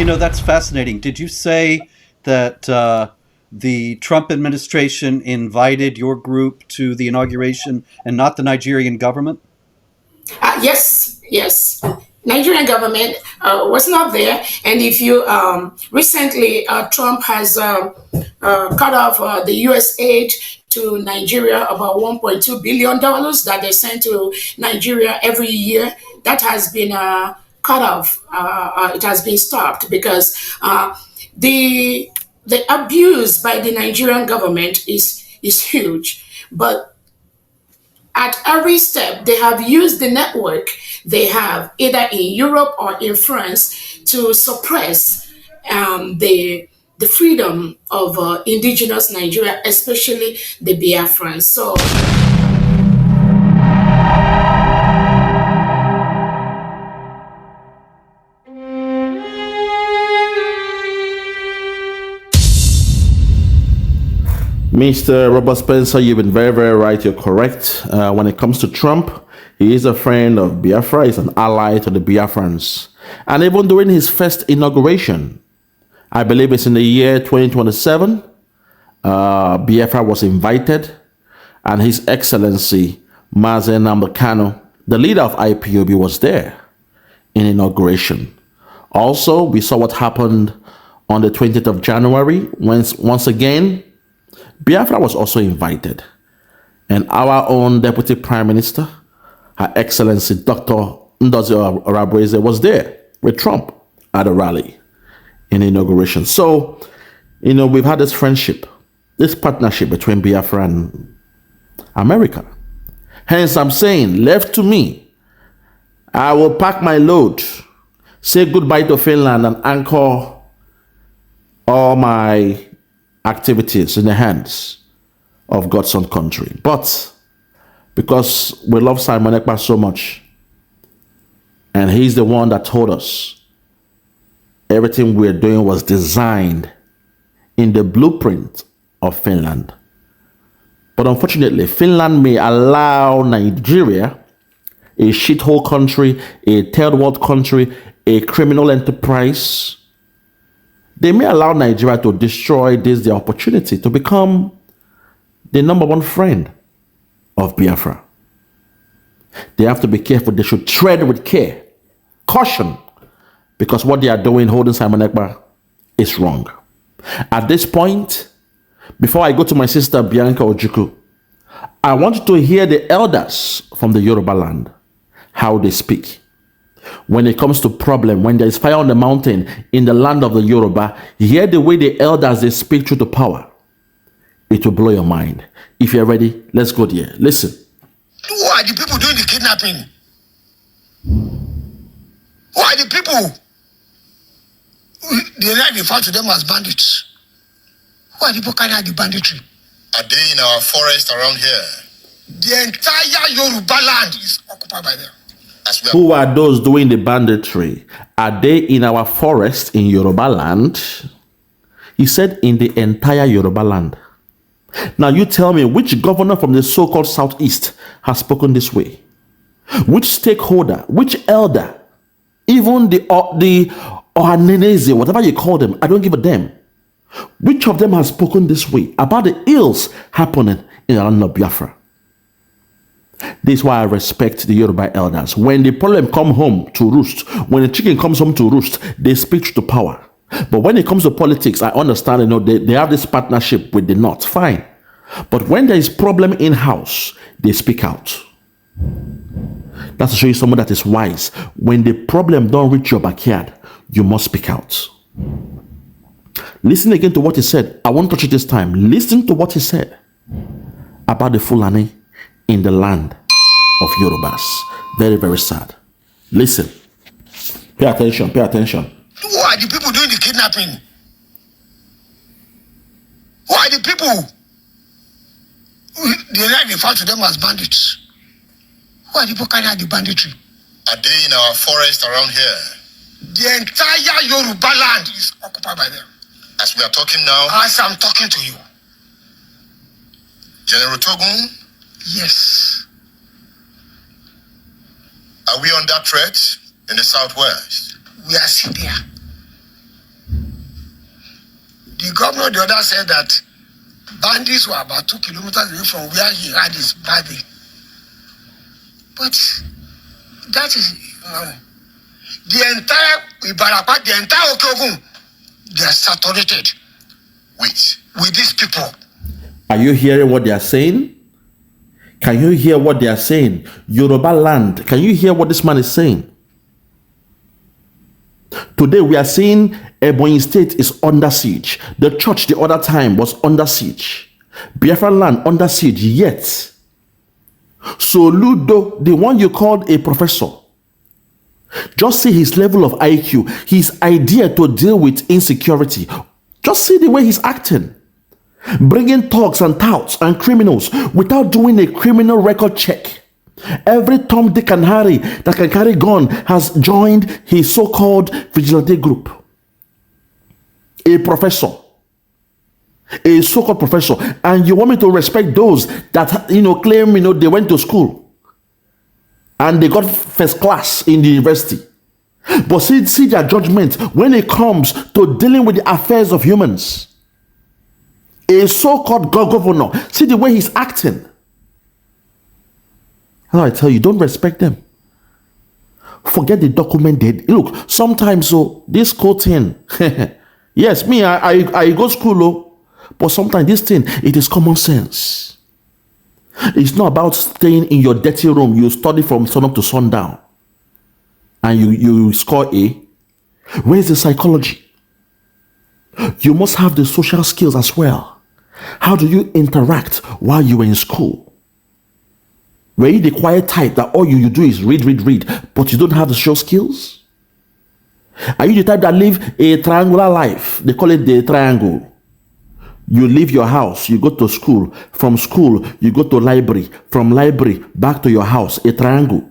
That's fascinating. Did you say that the Trump administration invited your group to the inauguration and not the Nigerian government? Yes. Nigerian government was not there, and if you recently Trump has cut off the U.S. aid to Nigeria, about $1.2 billion that they send to Nigeria every year. That has been cut off. It has been stopped because the abuse by the Nigerian government is huge, but at every step, they have used the network they have either in Europe or in France to suppress the freedom of indigenous Nigeria, especially the Biafrans. So Mr. Robert Spencer, you've been very, very right. You're correct. When it comes to Trump, he is a friend of Biafra. He's an ally to the Biafrans. And even during his first inauguration, I believe it's in the year 2027, Biafra was invited, and His Excellency Mazen Namdekano, the leader of IPOB, was there in inauguration. Also, we saw what happened on the 20th of January, when once again, Biafra was also invited, and our own Deputy Prime Minister, Her Excellency Dr. Ndozi Arabreze, was there with Trump at a rally in inauguration. So, we've had this friendship, this partnership between Biafra and America. Hence, I'm saying, left to me, I will pack my load, say goodbye to Finland, and anchor all my activities in the hands of God's own country. But because we love Simon Ekpa so much, and he's the one that told us everything we're doing was designed in the blueprint of Finland. But unfortunately, Finland may allow Nigeria, a shithole country, a third world country, a criminal enterprise, they may allow Nigeria to destroy the opportunity to become the number one friend of Biafra. They have to be careful. They should tread with care, caution, because what they are doing, holding Simon Ekpa, is wrong. At this point, before I go to my sister Bianca Ojukwu, I want you to hear the elders from the YorubaLand, how they speak. When it comes to problem, when there is fire on the mountain in the land of the Yoruba, hear the way the elders, they speak through the power. It will blow your mind. If you're ready, let's go there. Listen. Who are the people doing the kidnapping? Who are the people? They like refer to them as bandits. Who are the people carrying out the banditry? Are they in our forest around here? The entire Yoruba land is occupied by them. Who are those doing the banditry? Are they in our forest in YorubaLand? He said in the entire YorubaLand. Now you tell me, which governor from the so-called Southeast has spoken this way? Which stakeholder, which elder, even the Ohaneneze, whatever you call them, I don't give a damn. Which of them has spoken this way about the ills happening in the land of Biafra? This is why I respect the Yoruba elders. When the problem come home to roost, when the chicken comes home to roost, they speak to power. But when it comes to politics, I understand, they have this partnership with the North, fine. But when there is problem in-house, they speak out. That's to show you someone that is wise. When the problem don't reach your backyard, you must speak out. Listen again to what he said. I won't touch it this time. Listen to what he said about the Fulani in the land of Yorubas. Very, very sad. Listen. Pay attention. Pay attention. Who are the people doing the kidnapping? Who are the people? They like refer to them as bandits. Who are the people carrying out the banditry? Are they in our forest around here? The entire Yoruba land is occupied by them. As we are talking now? As I'm talking to you. General Togun? Yes. Are we under threat in the southwest? We are still there. The governor the other said that bandits were about 2 kilometers away from where he had his party. But that is the entire Ibarapa, the entire Okogun, they are saturated with these people. Are you hearing what they are saying? Can you hear what they are saying? YorubaLand, can you hear what this man is saying? Today we are seeing Ebonyi State is under siege. The church the other time was under siege. Biafraland under siege yet. So Ludo, the one you called a professor, just see his level of IQ, his idea to deal with insecurity. Just see the way he's acting. Bringing thugs and touts and criminals without doing a criminal record check. Every Tom, Dick and Harry that can carry gun has joined his so-called vigilante group. A professor. A so-called professor. And you want me to respect those that, claim, they went to school and they got first class in the university. But see their judgment when it comes to dealing with the affairs of humans. A so-called governor, see the way he's acting. How I tell you, don't respect them. Forget the document dead. Look, sometimes this quoting, yes, me, I go school, but sometimes this thing, it is common sense. It's not about staying in your dirty room. You study from sun up to sundown, and you score A. Where's the psychology? You must have the social skills as well. How do you interact while you were in school? Were you the quiet type that all you do is read, but you don't have the social skills? Are you the type that live a triangular life? They call it the triangle. You leave your house, you go to school. From school, you go to library. From library, back to your house, a triangle.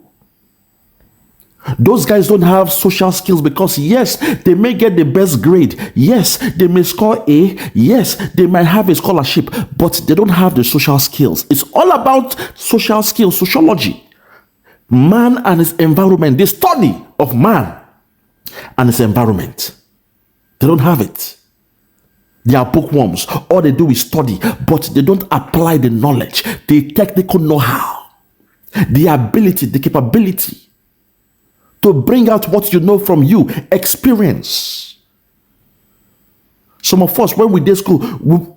Those guys don't have social skills because yes, they may get the best grade. Yes, they may score A. Yes, they might have a scholarship, but they don't have the social skills. It's all about social skills, sociology. Man and his environment, the study of man and his environment. They don't have it. They are bookworms. All they do is study, but they don't apply the knowledge, the technical know-how, the ability, the capability to bring out what you know from you, experience. Some of us, when we did school,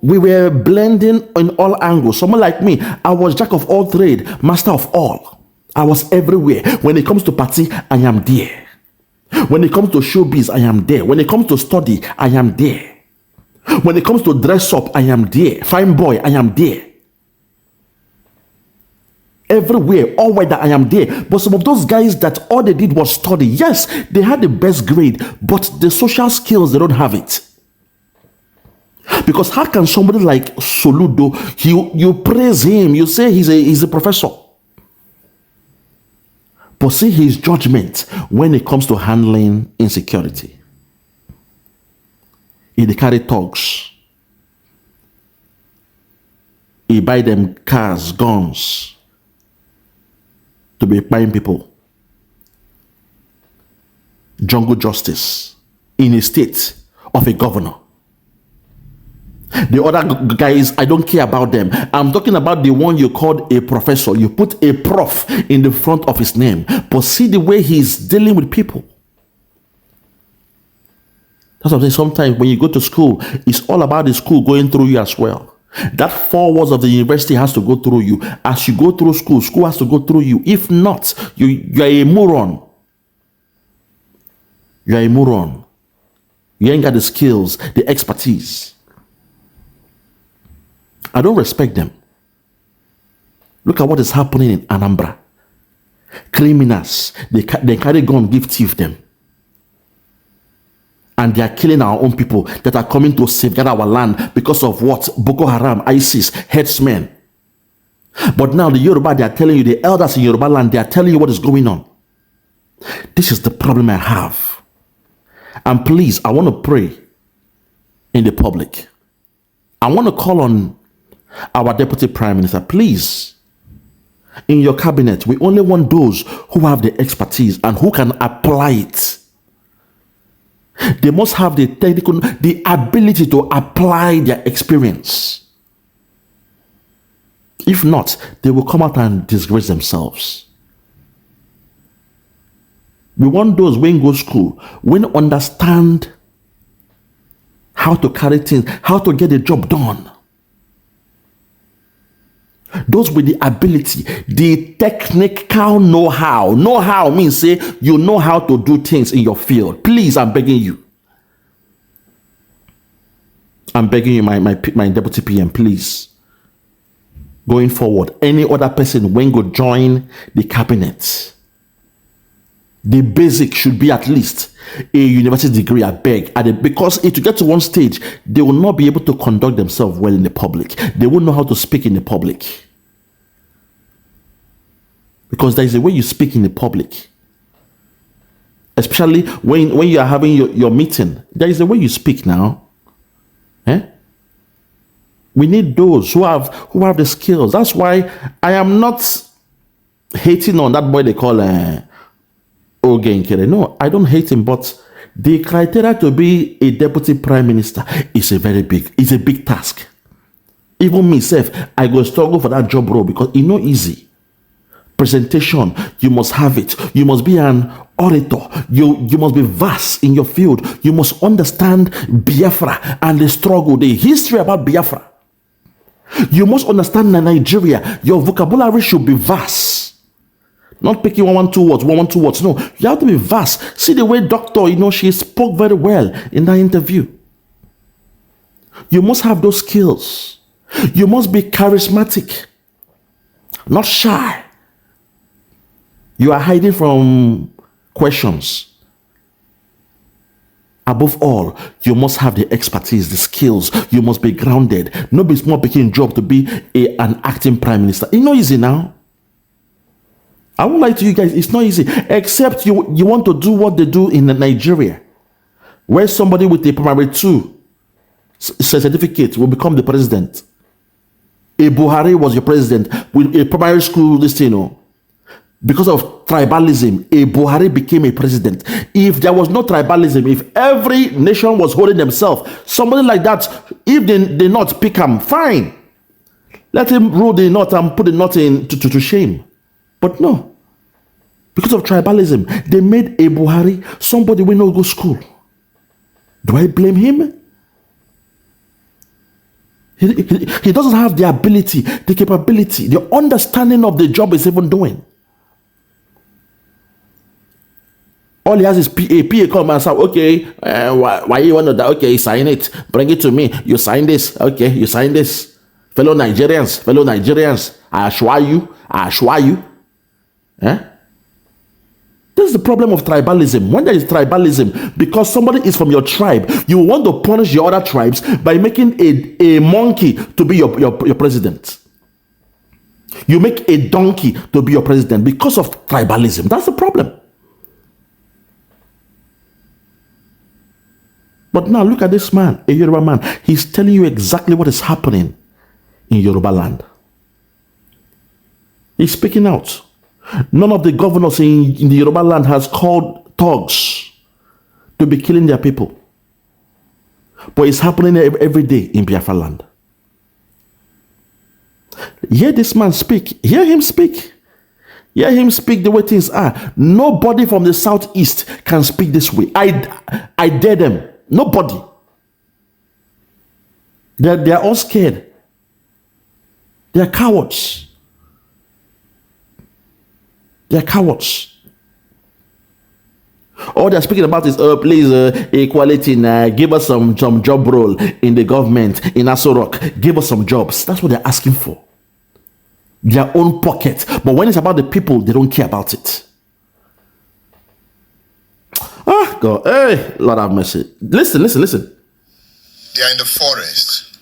we were blending in all angles. Someone like me, I was jack of all trade, master of all. I was everywhere. When it comes to party, I am there. When it comes to showbiz, I am there. When it comes to study, I am there. When it comes to dress up, I am there. Fine boy, I am there. Everywhere, all weather, I am there. But some of those guys that all they did was study, yes, they had the best grade, but the social skills, they don't have it. Because how can somebody like Soludo, you praise him, you say he's a professor, but see his judgment when it comes to handling insecurity. He carry thugs. He buy them cars, guns, to be buying people. Jungle justice in a state of a governor. The other guys, I don't care about them. I'm talking about the one you called a professor. You put a prof in the front of his name, but see the way he's dealing with people. That's what I'm saying. Sometimes when you go to school, it's all about the school going through you as well. That 4 walls of the university has to go through you. As you go through school, school has to go through you. If not, you are a moron. You are a moron. You ain't got the skills, the expertise. I don't respect them. Look at what is happening in Anambra. Criminals, they carry gun, give thief them. And they are killing our own people that are coming to safeguard our land because of what? Boko Haram, ISIS, herdsmen. But now the Yoruba, they are telling you, the elders in YorubaLand, they are telling you what is going on. This is the problem I have. And please, I want to pray in the public. I want to call on our Deputy Prime Minister, please, in your cabinet, we only want those who have the expertise and who can apply it. They must have the technical, the ability to apply their experience. If not, they will come out and disgrace themselves. We want those when go school, when understand how to carry things, how to get the job done. Those with the ability, the technical know-how. Know-how means say you know how to do things in your field. Please, I'm begging you. I'm begging you, my deputy PM, please. Going forward, any other person when go join the cabinet, the basic should be at least a university degree, I beg. Because if you get to one stage, they will not be able to conduct themselves well in the public. They won't know how to speak in the public. Because there is a way you speak in the public. Especially when you are having your meeting. There is a way you speak now. We need those who have the skills. That's why I am not hating on that boy they call Ogenkere. No, I don't hate him, but the criteria to be a deputy prime minister is a big task. Even myself, I go struggle for that job role because it's not easy. Presentation, you must have it. You must be an orator. You must be vast in your field. You must understand Biafra and the struggle, the history about Biafra. You must understand Nigeria. Your vocabulary should be vast. Not picking one, two words. No, you have to be vast. See the way doctor, she spoke very well in that interview. You must have those skills. You must be charismatic, not shy. You are hiding from questions. Above all, you must have the expertise, the skills. You must be grounded. Nobody's more picking job to be an acting prime minister. It's not easy now. I won't lie to you guys, it's not easy. Except you want to do what they do in Nigeria, where somebody with a primary 2 certificate will become the president. A Buhari was your president with a primary school listing. Because of tribalism, a Buhari became a president. If there was no tribalism, if every nation was holding themselves, somebody like that, if they not pick him, fine. Let him rule the north and put the north to shame. But no. Because of tribalism, they made a Buhari somebody will not go to school. Do I blame him? He doesn't have the ability, the capability, the understanding of the job he's even doing. All he has is PA come and say, okay, why you want to that? Okay, sign it. Bring it to me. You sign this. Okay, you sign this. Fellow Nigerians, I assure you. This is the problem of tribalism. When there is tribalism, because somebody is from your tribe, you want to punish your other tribes by making a monkey to be your president. You make a donkey to be your president because of tribalism. That's the problem. But now look at this man, a Yoruba man. He's telling you exactly what is happening in YorubaLand. He's speaking out. None of the governors in the YorubaLand has called thugs to be killing their people. But it's happening every day in Biafraland. Hear this man speak. Hear him speak. Hear him speak the way things are. Nobody from the southeast can speak this way. I dare them. Nobody. They're all scared. They're cowards. They're cowards. All they're speaking about is, please, equality. Give us some job role in the government, in Aso Rock. Give us some jobs. That's what they're asking for. Their own pocket. But when it's about the people, they don't care about it. Ah, God. Hey, Lord have mercy. Listen. They are in the forest.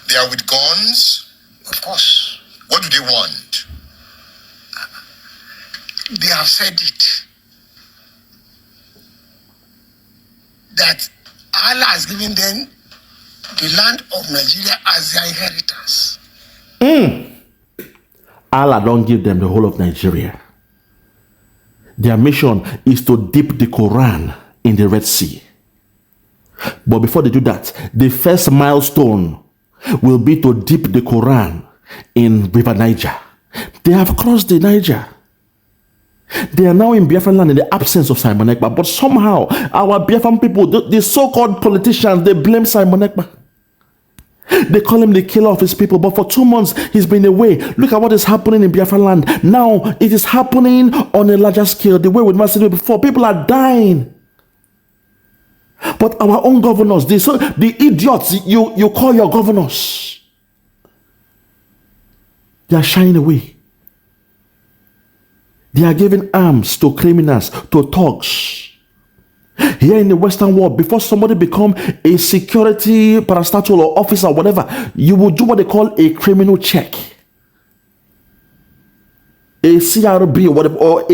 They are with guns. Of course. What do they want? They have said it. That Allah has given them the land of Nigeria as their inheritance. Allah don't give them the whole of Nigeria. Their mission is to dip the Quran in the Red Sea. But before they do that, the first milestone will be to dip the Quran in River Niger. They have crossed the Niger. They are now in Biafraland in the absence of Simon Ekpa. But somehow, our Biafran people, the so-called politicians, they blame Simon Ekpa. They call him the killer of his people. But for 2 months, he's been away. Look at what is happening in Biafraland. Now, it is happening on a larger scale. The way we must do before. People are dying. But our own governors, the idiots you call your governors, they are shying away. They are giving arms to criminals, to thugs. Here in the Western world, before somebody become a security parastatal or officer or whatever, you will do what they call a criminal check. A CRB or whatever, or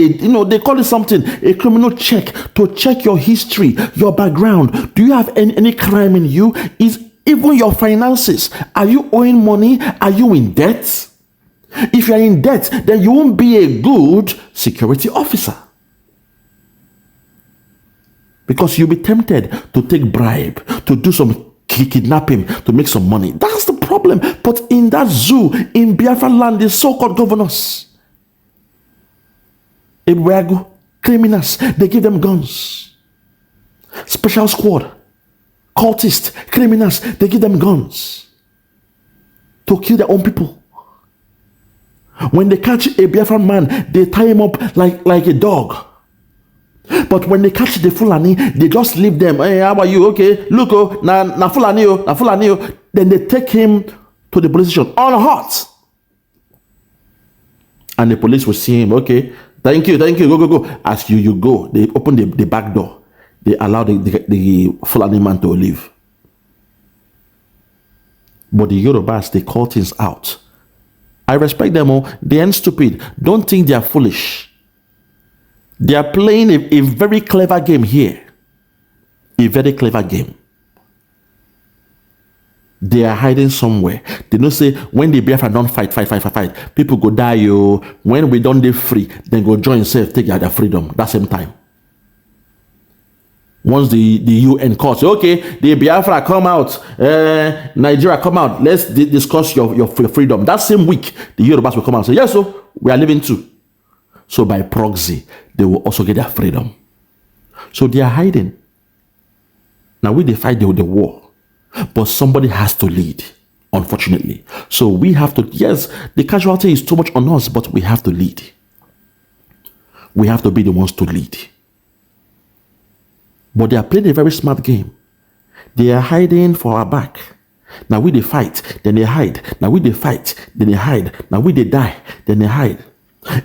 they call it something, a criminal check, to check your history, your background. Do you have any crime in you? Is even your finances? Are you owing money? Are you in debt? If you are in debt, then you won't be a good security officer. Because you'll be tempted to take bribe, to do some kidnapping, to make some money. That's the problem. But in that zoo, in Biafraland, the so-called governors, criminals, they give them guns. Special squad, cultists, criminals, they give them guns to kill their own people. When they catch a Biafran man, they tie him up like a dog. But when they catch the Fulani, they just leave them. Hey, how are you? Okay, look, na Fulani. Then they take him to the police station on hot. And the police will see him. Okay, thank you, go. As you go, they open the back door. They allow the Fulani man to leave. But the Yorubas, they call things out. I respect them all. They ain't stupid. Don't think they are foolish. They are playing a very clever game here. A very clever game. They are hiding somewhere. They don't say, when the Biafra don't fight. People go die, yo. When we don't live free, then go join self, take their freedom. That same time. Once the UN calls, okay, the Biafra come out, Nigeria come out, let's discuss your freedom. That same week, the Yorubas will come out and say, yes, so we are leaving too. So by proxy, they will also get their freedom. So they are hiding. Now they fight the war, but somebody has to lead, unfortunately. So we have to, yes, the casualty is too much on us, but we have to lead. We have to be the ones to lead. But they are playing a very smart game. They are hiding for our back. Now they fight, then they hide. Now they fight, then they hide. Now they die, then they hide.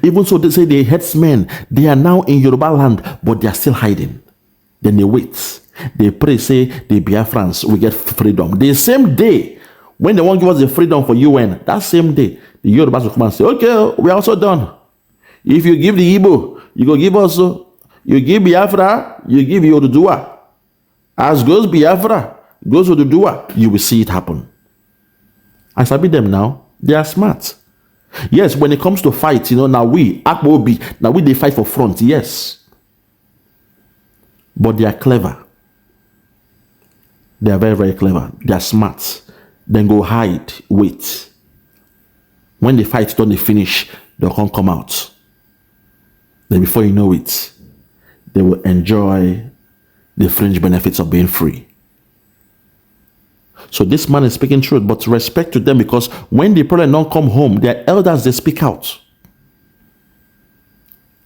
Even so, they say the headsmen, they are now in YorubaLand, but they are still hiding. Then they wait. They pray, say, the Biafrans will get freedom. The same day, when they want to give us the freedom for UN, that same day, the Yorubas will come and say, okay, we are also done. If you give the Igbo, you go give us, you give Biafra, you give Yoruba. As goes Biafra, goes Yoruba, you will see it happen. I sabi them now. They are smart. Yes, when it comes to fight, now we, IPOB, now they fight for front, yes. But they are clever. They are very, very clever. They are smart. Then go hide, wait. When the fight done, they finish, they'll come out. Then before you know it, they will enjoy the fringe benefits of being free. So this man is speaking truth, but respect to them, because when the problem don't come home, their elders, they speak out.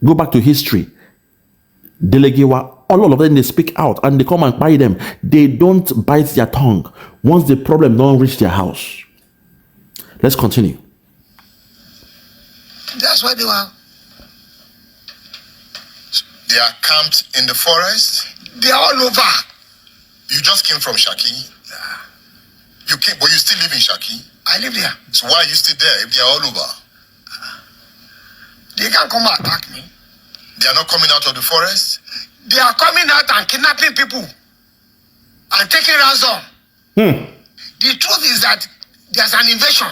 Go back to history. Delegewa, all of them, they speak out and they come and buy them. They don't bite their tongue once the problem don't reach their house. Let's continue. That's why they were. They are camped in the forest. They are all over. You just came from Shaki. You came, but you still live in Shaki. I live there. So why are you still there if they are all over? They can come and attack me. They are not coming out of the forest. They are coming out and kidnapping people and taking ransom. The truth is that there's an invasion.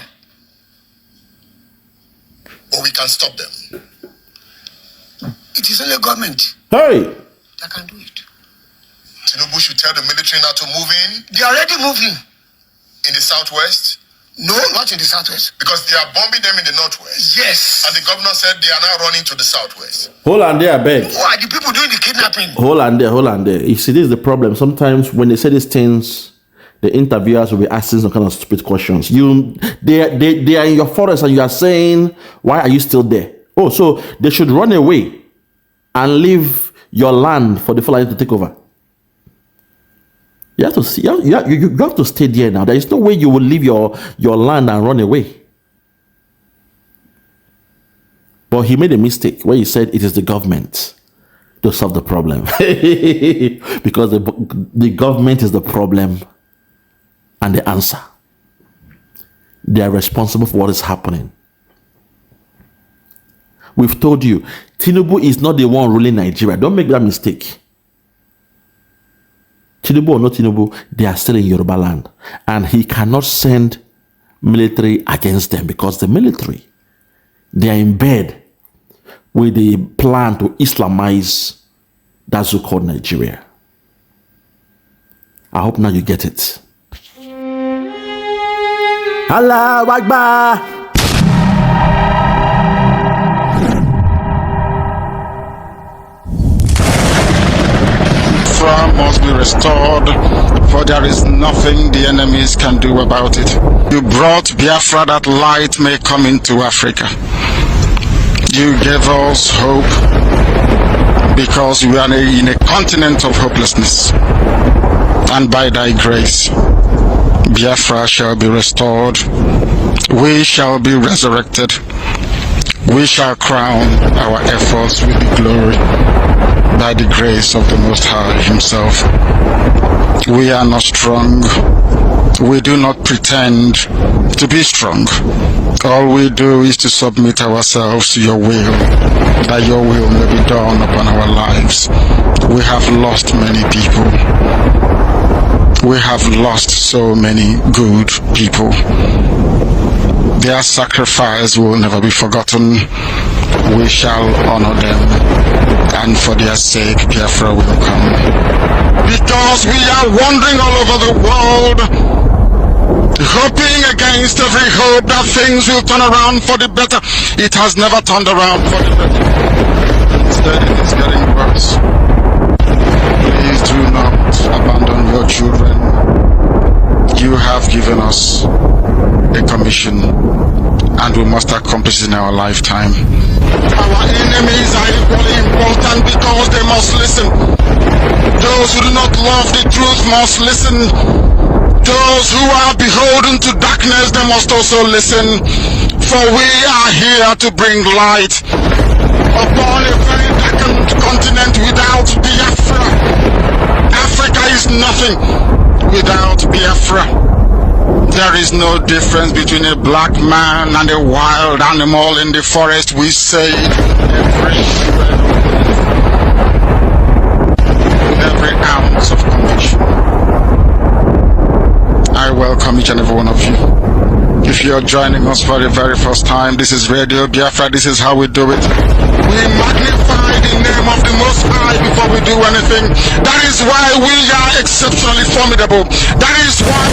But we can stop them. It is only government Hey! that can do it. Tinubu should tell the military not to move in? They are already moving. In the southwest? No, not in the southwest. Because they are bombing them in the northwest. Yes. And the governor said they are now running to the southwest. Hold on there, I beg. Who are the people doing the kidnapping? Hold on there. You see, this is the problem. Sometimes when they say these things, the interviewers will be asking some kind of stupid questions. They are in your forest and you are saying, why are you still there? Oh, so they should run away and leave your land for the Fulani to take over. You have to see, you have to stay there now. There is no way you will leave your land and run away. But he made a mistake where he said it is the government to solve the problem. Because the government is the problem and the answer. They are responsible for what is happening. We've told you, Tinubu is not the one ruling Nigeria. Don't make that mistake. Tinubu or not Tinubu, they are still in YorubaLand. And he cannot send military against them because the military, they are in bed with the plan to Islamize that so-called Nigeria. I hope now you get it. Allahu Akbar! Biafra must be restored, for there is nothing the enemies can do about it. You brought Biafra that light may come into Africa. You gave us hope because we are in a continent of hopelessness. And by thy grace, Biafra shall be restored. We shall be resurrected. We shall crown our efforts with the glory by the grace of the Most High Himself. We are not strong. We do not pretend to be strong. All we do is to submit ourselves to your will, that your will may be done upon our lives. We have lost many people. We have lost so many good people. Their sacrifice will never be forgotten. We shall honor them, and for their sake Biafra will come. Because we are wandering all over the world, hoping against every hope that things will turn around for the better. It has never turned around for the better. Instead, it is getting worse. Please do not abandon your children. You have given us a commission, and we must accomplish it in our lifetime. Our enemies are equally important because they must listen. Those who do not love the truth must listen. Those who are beholden to darkness, they must also listen. For we are here to bring light upon a very darkened continent without Biafra. Africa is nothing without Biafra. There is no difference between a black man and a wild animal in the forest. We say with every ounce of conviction. I welcome each and every one of you. If you're joining us for the very first time, this is Radio Biafra. This is how we do it. We magnify the name of the Most High before we do anything. That is why we are exceptionally formidable. That is why